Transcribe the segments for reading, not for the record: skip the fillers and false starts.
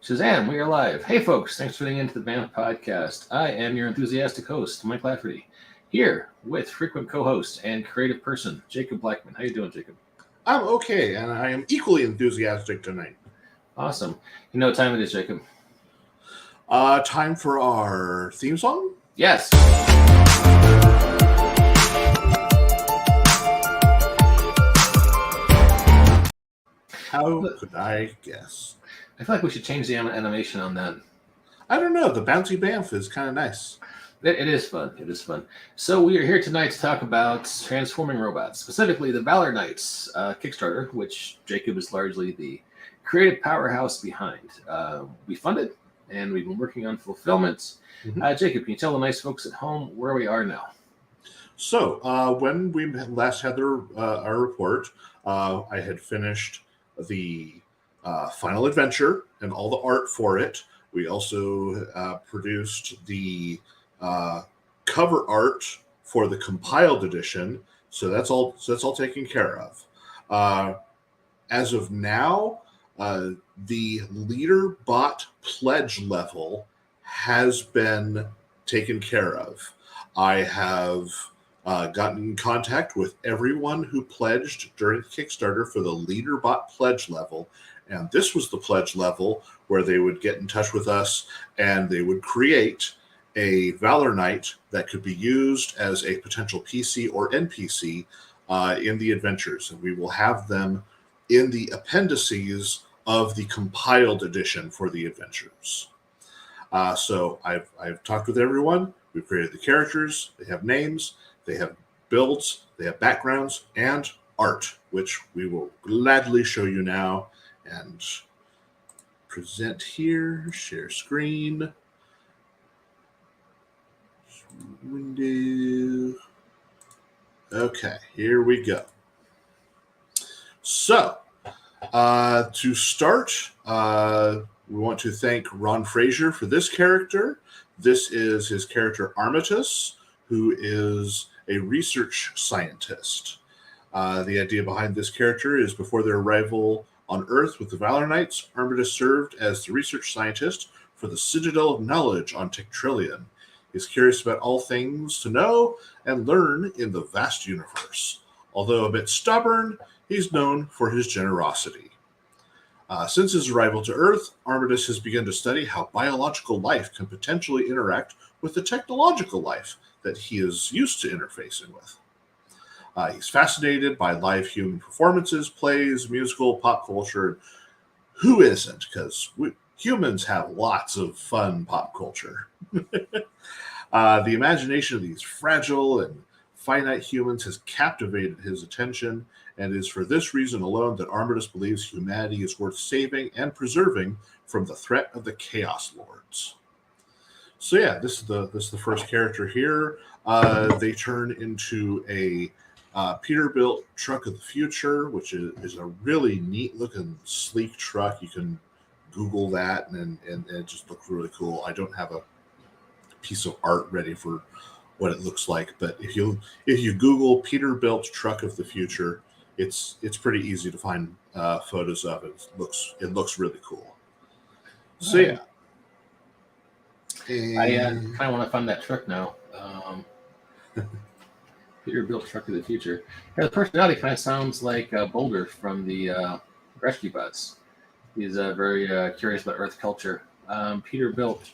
Shazam, we are live. Hey, folks, thanks for tuning into the BAMF podcast. I am your enthusiastic host, Mike Lafferty, here with frequent co-host and creative person, Jacob Blackmon. How you doing, Jacob? I'm okay, and I am equally enthusiastic tonight. Awesome. You know what time it is, Jacob? Time for our theme song? Yes. How could I guess? I feel like we should change the animation on that. I don't know. The bouncy bamf is kind of nice. It is fun. It is fun. So we are here tonight to talk about transforming robots, specifically the Valor Knights Kickstarter, which Jacob is largely the creative powerhouse behind. We funded, and we've been working on fulfillment. Mm-hmm. Jacob, can you tell the nice folks at home where we are now? So when we last had our report, I had finished the final adventure and all the art for it. We also produced the cover art for the compiled edition, so that's all taken care of. As of now, the leader bot pledge level has been taken care of. I have gotten in contact with everyone who pledged during the Kickstarter for the leader bot pledge level, and this was the pledge level where they would get in touch with us and they would create a Valor Knight that could be used as a potential PC or NPC in the adventures. And we will have them in the appendices of the compiled edition for the adventures. So I've talked with everyone. We've created the characters. They have names. They have builds. They have backgrounds and art, which we will gladly show you now. And present here, share screen. Window. Okay, here we go. So, to start, we want to thank Ron Frazier for this character. This is his character Armitage, who is a research scientist. The idea behind this character is before their arrival on Earth with the Valor Knights, Armitage served as the research scientist for the Citadel of Knowledge on Tectrillion. He's curious about all things to know and learn in the vast universe. Although a bit stubborn, he's known for his generosity. Since his arrival to Earth, Armitage has begun to study how biological life can potentially interact with the technological life that he is used to interfacing with. He's fascinated by live human performances, plays, musical, pop culture. Who isn't? Because humans have lots of fun pop culture. The imagination of these fragile and finite humans has captivated his attention, and it is for this reason alone that Armitage believes humanity is worth saving and preserving from the threat of the Chaos Lords. So yeah, this is the first character here. They turn into a Peterbilt truck of the future, which is a really neat looking, sleek truck. You can Google that, and it just looks really cool. I don't have a piece of art ready for what it looks like, but if you Google Peterbilt truck of the future, it's pretty easy to find photos of it. It looks really cool. So yeah, I kind of want to find that truck now. Peterbilt truck of the future. Yeah, the personality kind of sounds like Boulder from the Rescue Bots. He's very curious about Earth culture. Peterbilt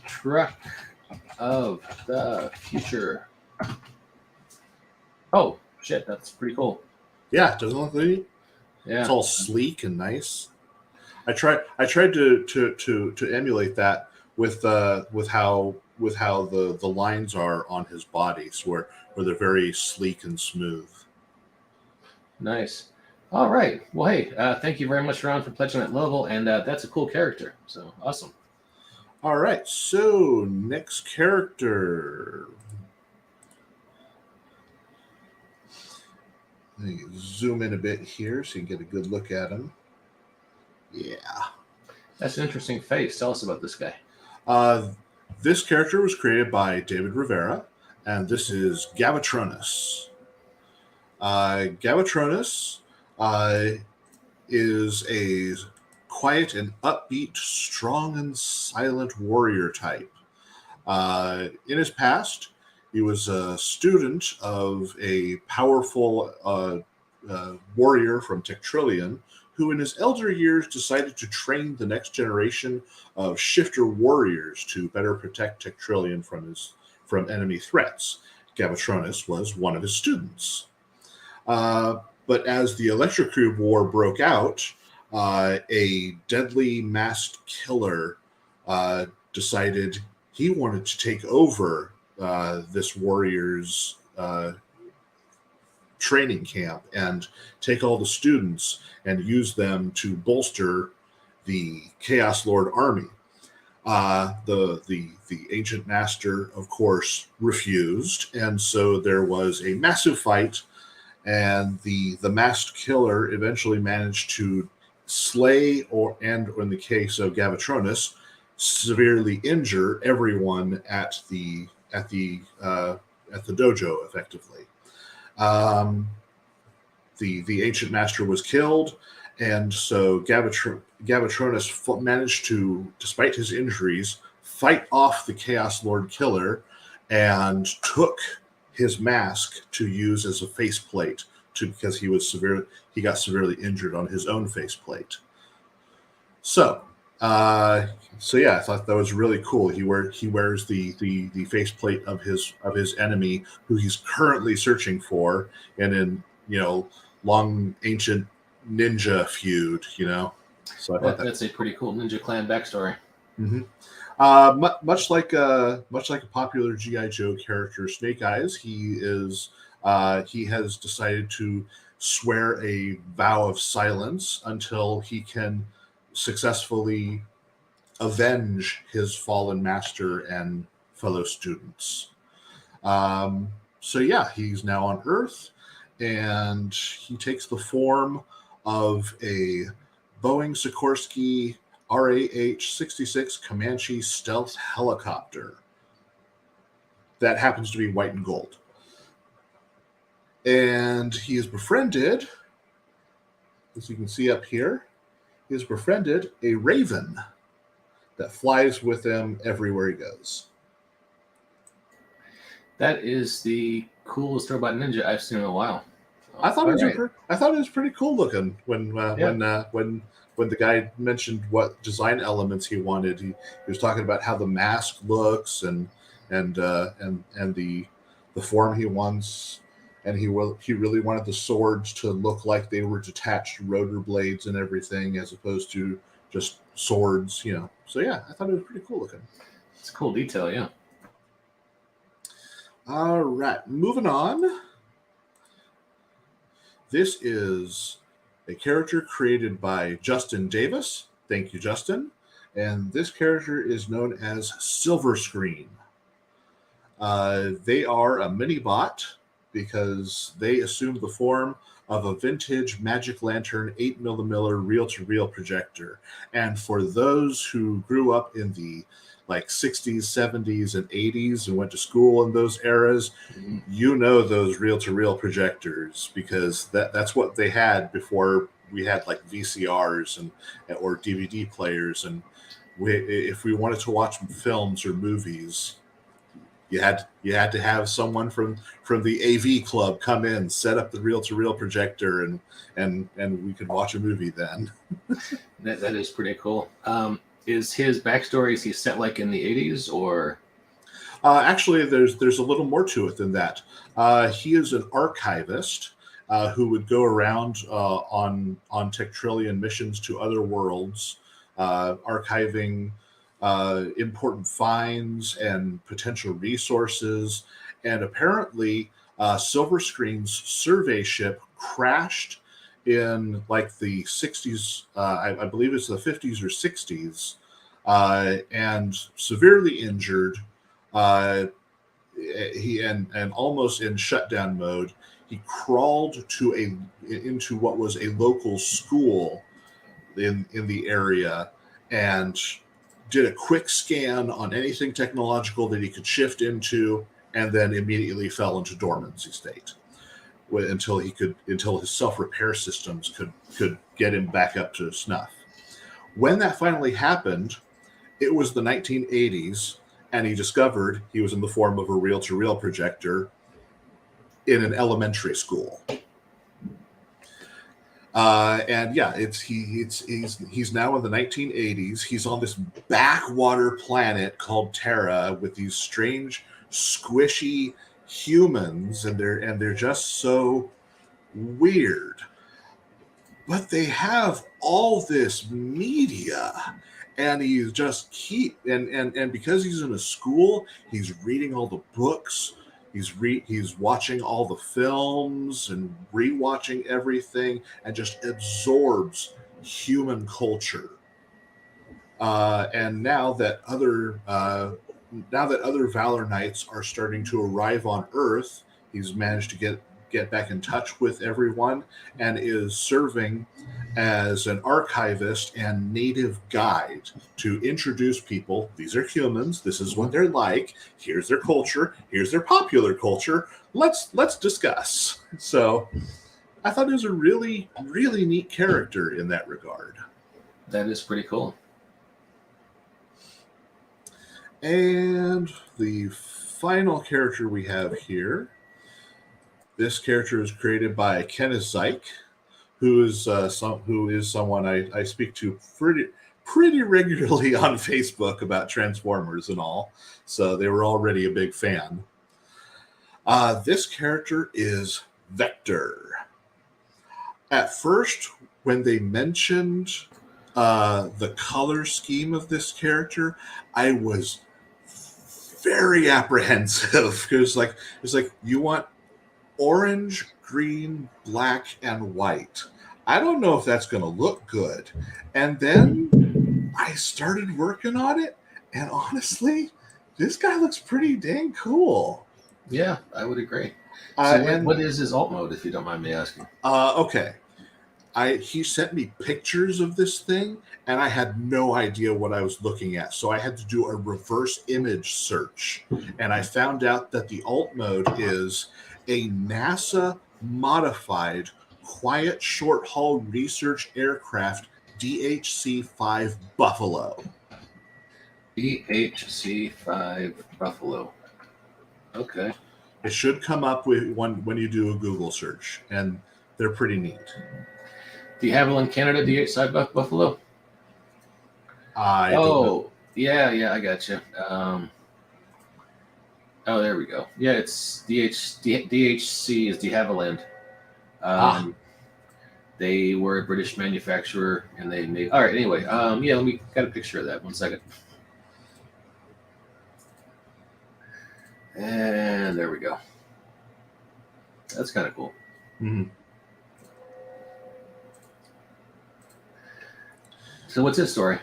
truck of the future. Oh shit, that's pretty cool. Yeah, doesn't it look neat? Yeah, it's all sleek and nice. I tried to emulate that with how the lines are on his bodies, where they're very sleek and smooth. Nice. All right. Well, hey, thank you very much, Ron, for pledging that level, and that's a cool character. So awesome. All right. So next character. Let me zoom in a bit here so you can get a good look at him. Yeah. That's an interesting face. Tell us about this guy. This character was created by David Rivera, and this is Gavatronus. Gavatronus is a quiet and upbeat, strong and silent warrior type. In his past, he was a student of a powerful warrior from Tectrillion, who in his elder years decided to train the next generation of shifter warriors to better protect Tectrillion from enemy threats. Gavatronus was one of his students. But as the Electrocube War broke out, a deadly masked killer decided he wanted to take over this warrior's training camp and take all the students and use them to bolster the Chaos Lord army. The ancient master, of course, refused, and so there was a massive fight, and the masked killer eventually managed to slay and in the case of Gavatronus, severely injure everyone at the dojo effectively. The ancient master was killed, and so Gavatronus managed to, despite his injuries, fight off the Chaos Lord killer and took his mask to use as a faceplate because he got severely injured on his own faceplate. So yeah, I thought that was really cool. He wears the faceplate of his enemy, who he's currently searching for, and in long ancient ninja feud. So I thought that's a pretty cool Ninja Clan backstory. Mm-hmm. Much like a popular G.I. Joe character, Snake Eyes, he has decided to swear a vow of silence until he can successfully avenge his fallen master and fellow students. So yeah, he's now on Earth, and he takes the form of a Boeing Sikorsky RAH-66 Comanche stealth helicopter that happens to be white and gold. And he is befriended, as you can see up here, he has befriended a raven that flies with him everywhere he goes. That is the coolest robot ninja I've seen in a while. I thought it was pretty cool looking when the guy mentioned what design elements he wanted. He was talking about how the mask looks and the form he wants, and he really wanted the swords to look like they were detached rotor blades and everything, as opposed to just swords. So yeah, I thought it was pretty cool looking. It's a cool detail, yeah. All right, moving on. This is a character created by Justin Davis. Thank you, Justin. And this character is known as Silver Screen. They are a mini bot because they assume the form of a vintage Magic Lantern 8mm reel-to-reel projector. And for those who grew up in the 60s, 70s, and 80s and went to school in those eras, those reel-to-reel projectors, because that's what they had before we had VCRs or DVD players. And if we wanted to watch films or movies, you had to have someone from the AV club come in, set up the reel-to-reel projector, and we could watch a movie then. That is pretty cool. Is his backstory, is he set in the 80s or? Actually, there's a little more to it than that. He is an archivist who would go around on Tectrillion missions to other worlds, archiving important finds and potential resources. And apparently, Silver Screen's survey ship crashed in the 60s, I believe it's the 50s or 60s, and severely injured. He and almost in shutdown mode. He crawled into what was a local school in the area and did a quick scan on anything technological that he could shift into, and then immediately fell into dormancy state until his self-repair systems could get him back up to snuff. When that finally happened, it was the 1980s, and he discovered he was in the form of a reel-to-reel projector in an elementary school. And yeah, he's now in the 1980s. He's on this backwater planet called Terra with these strange, squishy humans, and they're just so weird. But they have all this media, and he's just and because he's in a school, he's reading all the books. He's watching all the films and rewatching everything, and just absorbs human culture. And now that other Valor Knights are starting to arrive on Earth, he's managed to get back in touch with everyone, and is serving as an archivist and native guide to introduce people. These are humans. This is what they're like. Here's their culture. Here's their popular culture. Let's discuss. So I thought he was a really, really neat character in that regard. That is pretty cool. And the final character we have here. This character is created by Kenneth Zeich, who is someone I speak to pretty regularly on Facebook about Transformers and all. So they were already a big fan. This character is Vector. At first, when they mentioned the color scheme of this character, I was very apprehensive. It's like you want orange, green, black, and white. I don't know if that's going to look good. And then I started working on it, and honestly, this guy looks pretty dang cool. Yeah, I would agree. So what is his alt mode, if you don't mind me asking? Okay. He sent me pictures of this thing, and I had no idea what I was looking at. So I had to do a reverse image search. And I found out that the alt mode is a NASA-modified quiet short-haul research aircraft DHC-5 Buffalo. DHC-5 Buffalo. Okay. It should come up with when you do a Google search, and they're pretty neat. Do you have one in Canada, DHC-5 Buffalo? I don't know. Yeah, I got you. There we go. Yeah, it's DHC is de Havilland. They were a British manufacturer, and they made. All right. Anyway, let me got a picture of that. 1 second. And there we go. That's kind of cool. Mm-hmm. So what's his story?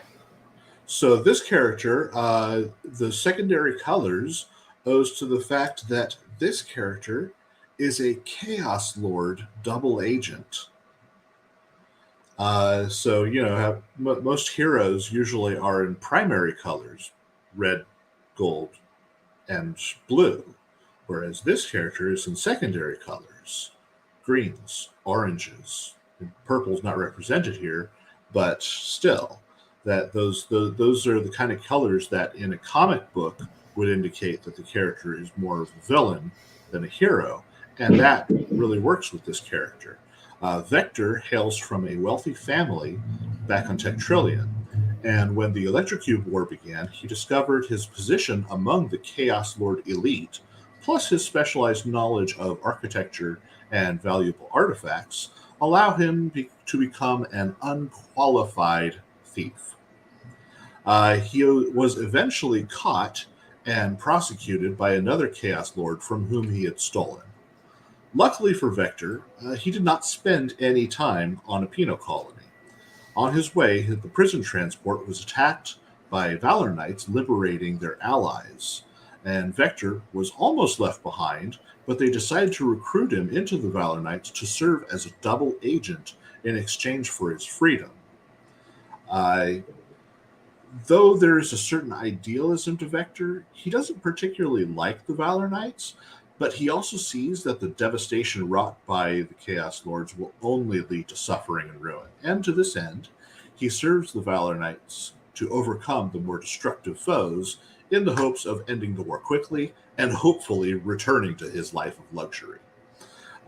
So this character, the secondary colors owes to the fact that this character is a Chaos Lord double agent. So, most heroes usually are in primary colors, red, gold, and blue, whereas this character is in secondary colors, greens, oranges, and purple's not represented here, but still, that those are the kind of colors that in a comic book would indicate that the character is more of a villain than a hero, and that really works with this character. Vector hails from a wealthy family back on Tektrillion, and when the Electrocube War began, he discovered his position among the Chaos Lord elite, plus his specialized knowledge of architecture and valuable artifacts, allow him to become an unqualified thief. He was eventually caught and prosecuted by another Chaos Lord from whom he had stolen. Luckily for Vector, he did not spend any time on a penal colony. On his way, the prison transport was attacked by Valor Knights liberating their allies, and Vector was almost left behind, but they decided to recruit him into the Valor Knights to serve as a double agent in exchange for his freedom. Though there is a certain idealism to Vector, he doesn't particularly like the Valor Knights, but he also sees that the devastation wrought by the Chaos Lords will only lead to suffering and ruin. And to this end, He serves the Valor Knights to overcome the more destructive foes in the hopes of ending the war quickly and hopefully returning to his life of luxury.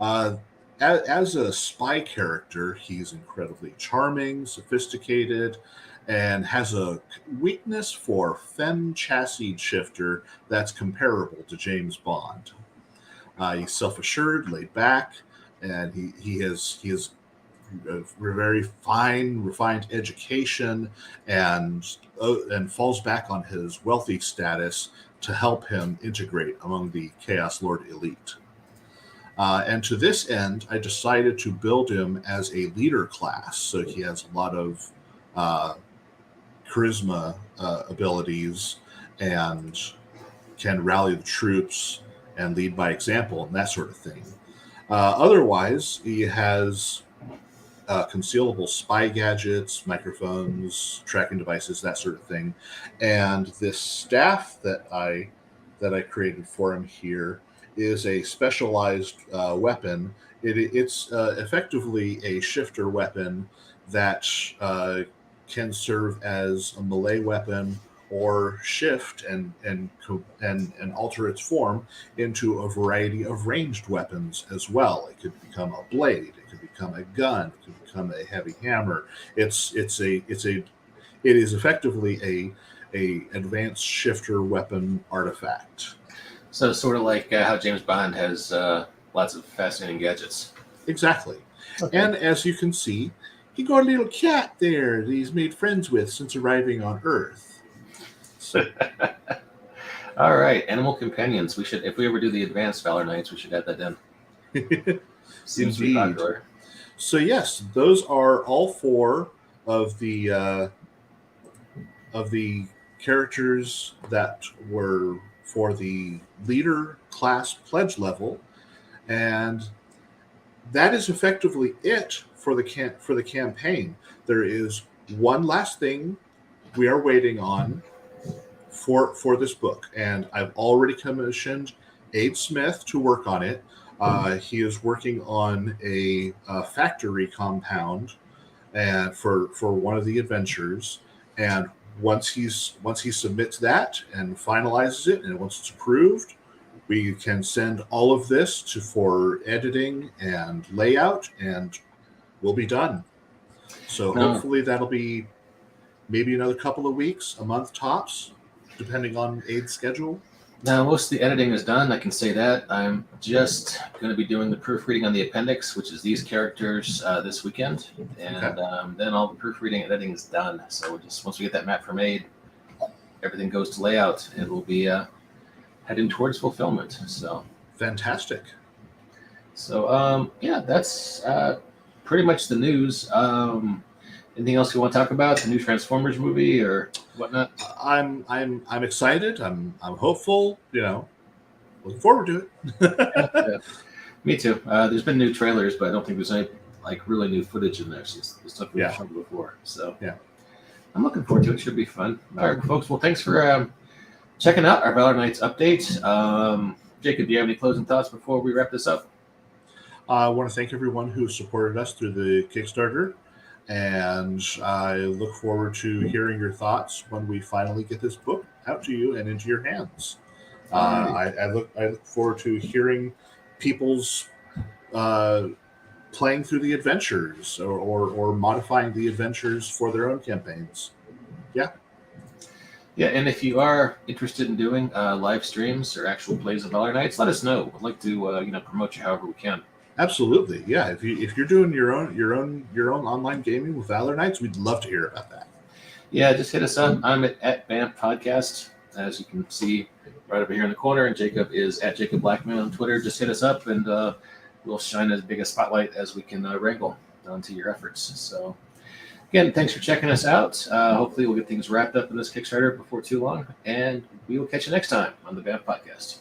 Uh, as a spy character, he's incredibly charming, sophisticated, and has a weakness for femme chassis shifter that's comparable to James Bond. He's self-assured, laid back, and he has a very refined education, and falls back on his wealthy status to help him integrate among the Chaos Lord elite. And to this end, I decided to build him as a leader class, so he has a lot of charisma abilities and can rally the troops and lead by example and that sort of thing. Otherwise, he has concealable spy gadgets, microphones, tracking devices, that sort of thing. And this staff that I created for him here is a specialized weapon. It's effectively a shifter weapon that can serve as a melee weapon or shift and alter its form into a variety of ranged weapons as well. It could become a blade, it could become a gun, it could become a heavy hammer. It is effectively a advanced shifter weapon artifact. So sort of like how James Bond has lots of fascinating gadgets. Exactly. Okay. And as you can see, he got a little cat there that he's made friends with since arriving on Earth. So. All right, animal companions. We should, if we ever do the advanced Valor Knights, we should add that in. Seems to be popular. So yes, those are all four of the characters that were for the leader class pledge level, and that is effectively it for the campaign. There is one last thing we are waiting on for this book, and I've already commissioned Abe Smith to work on it. He is working on a factory compound and for one of the adventures, and once he submits that and finalizes it, and once it's approved, we can send all of this for editing and layout, and we'll be done. So hopefully that'll be maybe another couple of weeks, a month tops, depending on Abe's schedule. Now, most of the editing is done. I can say that. I'm just going to be doing the proofreading on the appendix, which is these characters, this weekend. And then all the proofreading and editing is done. So just once we get that map from Abe, everything goes to layout. It will be heading towards fulfillment. So fantastic. So, yeah, that's pretty much the news. Anything else you want to talk about? The new Transformers movie or whatnot? I'm excited. I'm hopeful. Looking forward to it. Yeah. Me too. There's been new trailers, but I don't think there's any really new footage in there since the stuff we've shown before. So yeah, I'm looking forward to it. Should be fun. All right, folks. Well, thanks for checking out our Valor Knights update. Jacob, do you have any closing thoughts before we wrap this up? I want to thank everyone who supported us through the Kickstarter. And I look forward to hearing your thoughts when we finally get this book out to you and into your hands. I look forward to hearing people's playing through the adventures or modifying the adventures for their own campaigns. Yeah. Yeah, and if you are interested in doing live streams or actual plays of Valor Knights, let us know. We'd like to promote you however we can. Absolutely, yeah. If you're doing your own online gaming with Valor Knights, we'd love to hear about that. Yeah, just hit us up. I'm at BAMP Podcast, as you can see right over here in the corner, and Jacob is at Jacob Blackmon on Twitter. Just hit us up, and we'll shine as big a spotlight as we can wrangle onto your efforts. So, again, thanks for checking us out. Hopefully, we'll get things wrapped up in this Kickstarter before too long, and we will catch you next time on the BAMP Podcast.